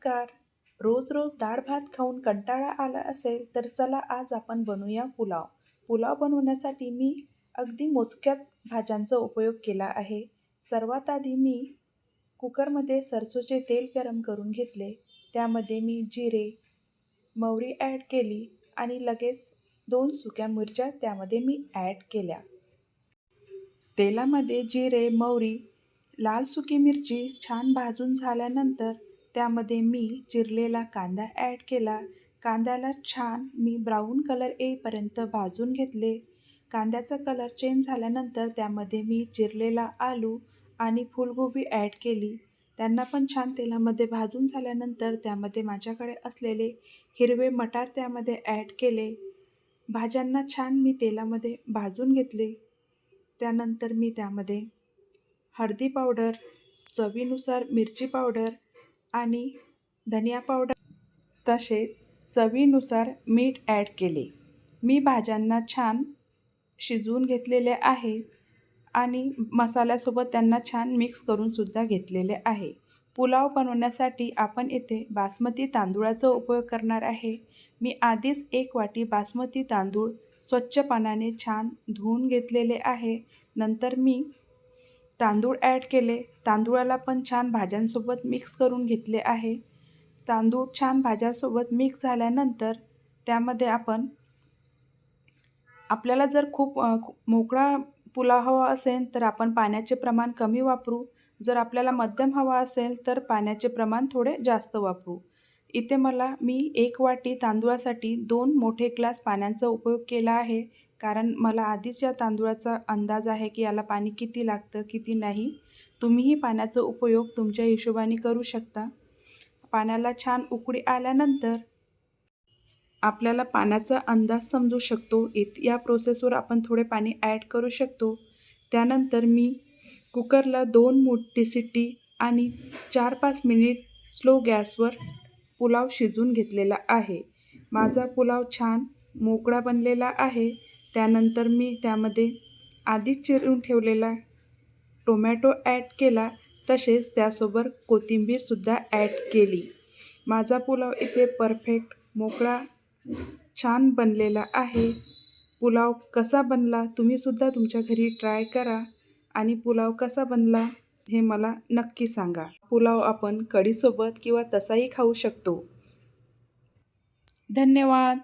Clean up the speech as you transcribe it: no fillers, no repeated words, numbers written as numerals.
नमस्कार. रोज रोज डाळ भात खाऊन कंटाळा आला असेल तर चला आज आपण बनवूया पुलाव. पुलाव बनवण्यासाठी मी अगदी मोजक्याच भाज्यांचा उपयोग केला आहे. सर्वात आधी मी कुकरमध्ये सरसोचे तेल गरम करून घेतले. त्यामध्ये मी जिरे, मोहरी ॲड केली आणि लगेच 2 सुक्या मिरच्या त्यामध्ये मी ॲड केल्या. तेलामध्ये जिरे, मोहरी, लाल सुकी मिरची छान भाजून झाल्यानंतर त्यामध्ये मी चिरलेला कांदा ॲड केला. कांद्याला छान मी ब्राऊन कलर येईपर्यंत भाजून घेतले. कांद्याचा कलर चेंज झाल्यानंतर त्यामध्ये मी चिरलेला आलू आणि फुलगोबी ॲड केली. त्यांना पण छान तेलामध्ये भाजून झाल्यानंतर त्यामध्ये माझ्याकडे असलेले हिरवे मटार त्यामध्ये ॲड केले. भाज्यांना छान मी तेलामध्ये भाजून घेतले. त्यानंतर मी त्यामध्ये हळदी पावडर, चवीनुसार मिरची पावडर आणि धनिया पावडर तसेच चवीनुसार मीठ ॲड केले. मी भाज्यांना छान शिजवून घेतलेले आहे आणि मसाल्यासोबत त्यांना छान मिक्स करून सुद्धा घेतलेले आहे. पुलाव बनवण्यासाठी आपण येथे बासमती तांदूळाचा उपयोग करणार आहे. मी आधीच 1 वाटी बासमती तांदूळ स्वच्छ पाण्याने छान धुवून घेतलेले आहे. नंतर मी तांदूळ ॲड केले. तांदूळाला पण छान भाज्यांसोबत मिक्स करून घेतले आहे. तांदूळ छान भाज्यासोबत मिक्स झाल्यानंतर त्यामध्ये आपल्याला जर खूप मोकळा पुलाव हवा असेल तर आपण पाण्याचे प्रमाण कमी वापरू. जर आपल्याला मध्यम हवा असेल तर पाण्याचे प्रमाण थोडे जास्त वापरू. इथे मी 1 वाटी तांदूळासाठी 2 मोठे ग्लास पाण्याचा उपयोग केला आहे. कारण मला आधीच या तांदूळाचा अंदाज आहे की याला पाणी किती लागतं, किती नाही. तुम्हीही पाण्याचा उपयोग तुमच्या हिशोबाने करू शकता. पाण्याला छान उकळी आल्यानंतर आपल्याला पाण्याचा अंदाज समजू शकतो. या प्रोसेसवर आपण थोडे पाणी ॲड करू शकतो. त्यानंतर मी कुकरला 2 मोठी शिट्टी आणि 4-5 मिनिट स्लो गॅसवर पुलाव शिजवून घेतलेला आहे. माझा पुलाव छान मोकळा बनलेला आहे. त्यानंतर मी त्यामध्ये आधीच चिरून ठेवलेला टोमॅटो ॲड केला. तसेच त्यासोबत कोथिंबीरसुद्धा ॲड केली. माझा पुलाव इथे परफेक्ट मोकळा छान बनलेला आहे. पुलाव कसा बनला तुम्हीसुद्धा तुमच्या घरी ट्राय करा आणि पुलाव कसा बनला हे मला नक्की सांगा. पुलाव आपण कढीसोबत किंवा तसाही खाऊ शकतो. धन्यवाद.